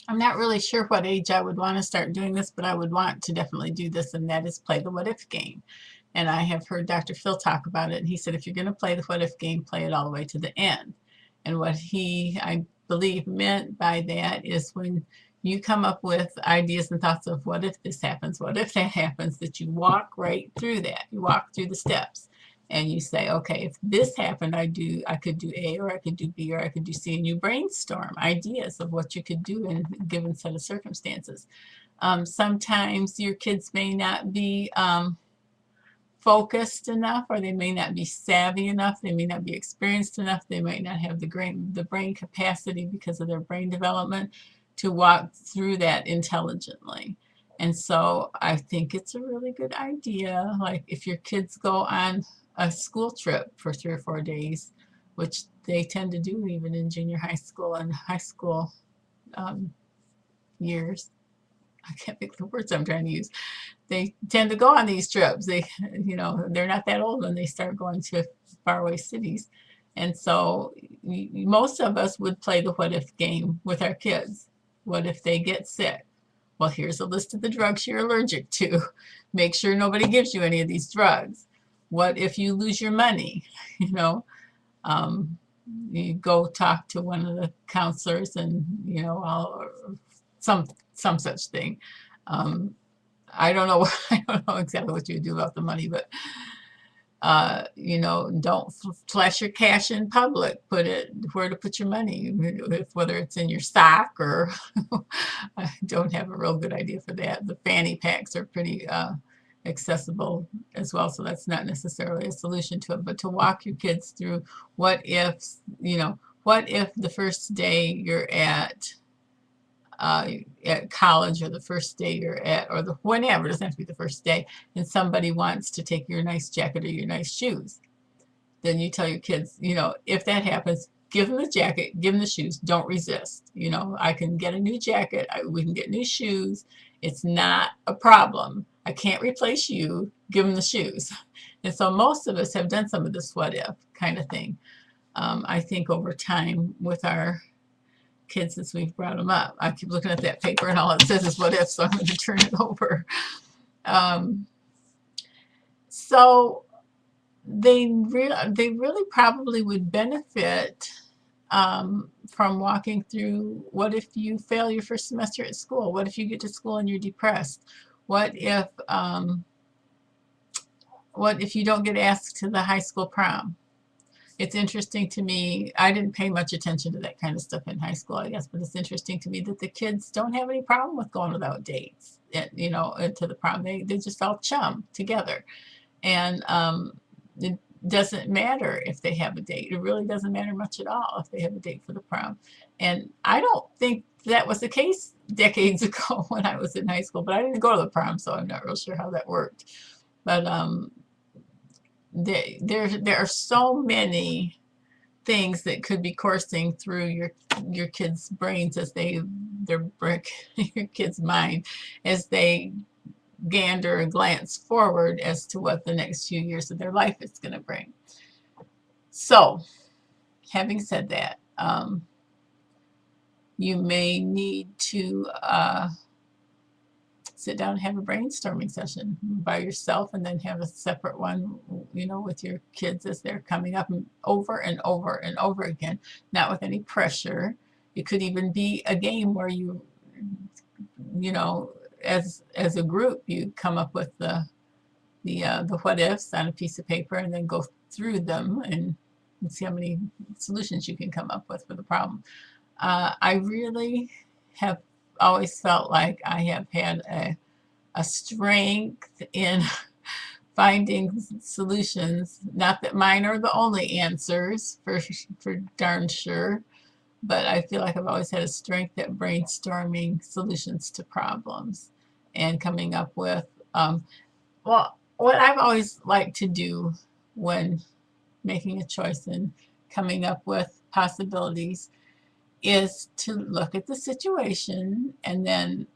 I'm not really sure what age I would want to start doing this, but I would want to definitely do this, and that is play the what if game. And I have heard Dr. Phil talk about it, and he said if you're going to play the what if game, play it all the way to the end. And what he, I believe, meant by that is when you come up with ideas and thoughts of what if this happens, what if that happens, that you walk right through that. You walk through the steps and you say, okay, if this happened, I could do A, or I could do B, or I could do C, and you brainstorm ideas of what you could do in a given set of circumstances. Sometimes your kids may not be focused enough, or they may not be savvy enough, they may not be experienced enough, they might not have the brain capacity because of their brain development to walk through that intelligently. And so I think it's a really good idea. Like if your kids go on a school trip for 3 or 4 days, which they tend to do even in junior high school and high school um, years. I can't think of the words I'm trying to use. They tend to go on these trips. They're not that old when they start going to faraway cities. And so most of us would play the what if game with our kids. What if they get sick? Well, here's a list of the drugs you're allergic to. Make sure nobody gives you any of these drugs. What if you lose your money? You know, um, you go talk to one of the counselors, and some some such thing. Um, I don't know. I don't know exactly what you do about the money, but don't flash your cash in public. Put it where to put your money, whether it's in your stock or I don't have a real good idea for that. The fanny packs are pretty accessible as well, so that's not necessarily a solution to it. But to walk your kids through what if, what if the first day you're at college, or the first day you're at, or the whenever, it doesn't have to be the first day, and somebody wants to take your nice jacket or your nice shoes. Then you tell your kids, if that happens, give them the jacket, give them the shoes, don't resist. I can get a new jacket, we can get new shoes. It's not a problem. I can't replace you, give them the shoes. And so most of us have done some of this what if kind of thing. I think over time with our kids as we've brought them up. I keep looking at that paper and all it says is what if, so I'm going to turn it over. Um, so they really probably would benefit from walking through what if you fail your first semester at school? What if you get to school and you're depressed? What if you don't get asked to the high school prom? It's interesting to me. I didn't pay much attention to that kind of stuff in high school, I guess, but it's interesting to me that the kids don't have any problem with going without dates, to the prom. They just all chum together. And it doesn't matter if they have a date. It really doesn't matter much at all if they have a date for the prom. And I don't think that was the case decades ago when I was in high school, but I didn't go to the prom, so I'm not real sure how that worked. But there are so many things that could be coursing through your kids' brains as their brick your kids' mind as they gander and glance forward as to what the next few years of their life is going to bring. So, having said that, you may need to sit down and have a brainstorming session by yourself, and then have a separate one, with your kids as they're coming up, and over and over and over again, not with any pressure. It could even be a game where you know, as a group, you come up with the what ifs on a piece of paper, and then go through them and see how many solutions you can come up with for the problem. I really have always felt like I have had a strength in finding solutions. Not that mine are the only answers, for darn sure, but I feel like I've always had a strength at brainstorming solutions to problems and coming up with, well, what I've always liked to do when making a choice and coming up with possibilities is to look at the situation and then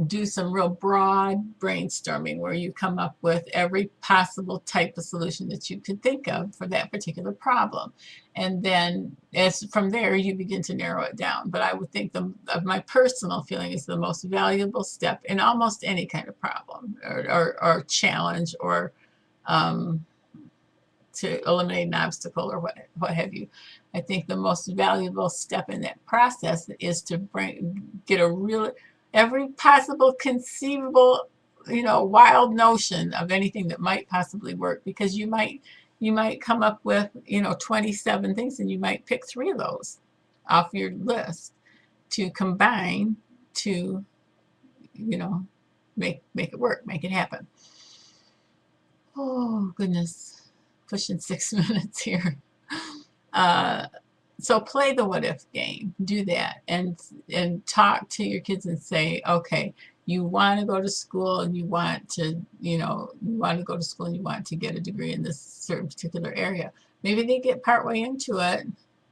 do some real broad brainstorming where you come up with every possible type of solution that you could think of for that particular problem. And then as from there, you begin to narrow it down. But I would think my personal feeling is the most valuable step in almost any kind of problem or challenge or um, to eliminate an obstacle or what have you. I think the most valuable step in that process is to get a real every possible conceivable, wild notion of anything that might possibly work, because you might come up with 27 things, and you might pick 3 of those off your list to combine to make it work, make it happen. Oh goodness, pushing 6 minutes here. So play the what if game. Do that and talk to your kids and say, okay, you want to go to school and you want to go to school and you want to get a degree in this certain particular area. Maybe they get partway into it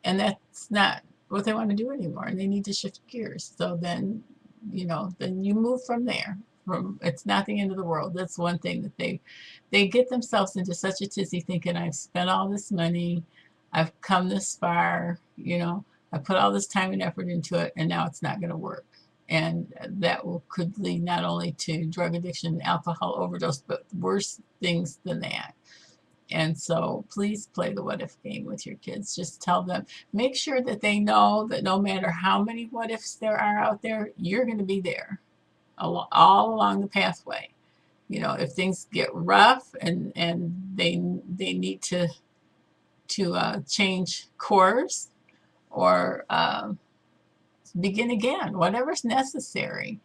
and that's not what they want to do anymore, and they need to shift gears. So then you move from there. It's not the end of the world. That's one thing that they get themselves into such a tizzy thinking, I've spent all this money, I've come this far, I put all this time and effort into it, and now it's not going to work. And that could lead not only to drug addiction, alcohol overdose, but worse things than that. And so please play the what if game with your kids. Just tell them, make sure that they know that no matter how many what ifs there are out there, you're going to be there all along the pathway. If things get rough and they need to change course or begin again, whatever's necessary,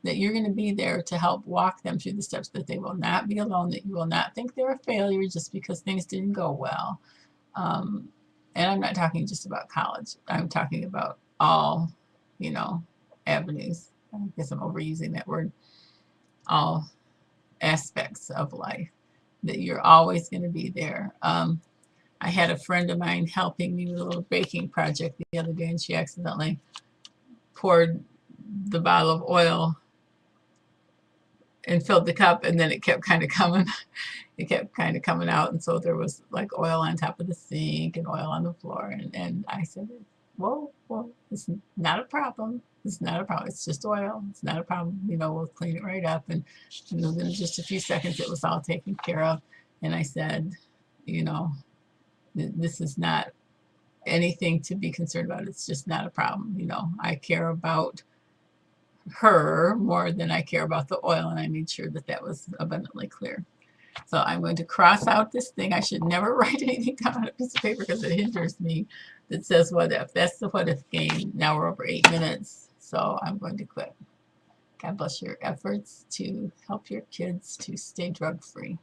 that you're going to be there to help walk them through the steps, that they will not be alone, that you will not think they're a failure just because things didn't go well. And I'm not talking just about college. I'm talking about all, avenues. I guess I'm overusing that word. All aspects of life, that you're always going to be there. I had a friend of mine helping me with a little baking project the other day, and she accidentally poured the bottle of oil and filled the cup, and then it kept kind of coming. It kept kind of coming out, and so there was like oil on top of the sink and oil on the floor. And I said, whoa, it's not a problem. It's not a problem. It's just oil. It's not a problem. We'll clean it right up. And within just a few seconds, it was all taken care of. And I said, this is not anything to be concerned about. It's just not a problem. I care about her more than I care about the oil, and I made sure that was abundantly clear. So I'm going to cross out this thing. I should never write anything down on a piece of paper because it hinders me. That says what if. That's the what if game. Now we're over 8 minutes, so I'm going to quit. God bless your efforts to help your kids to stay drug free.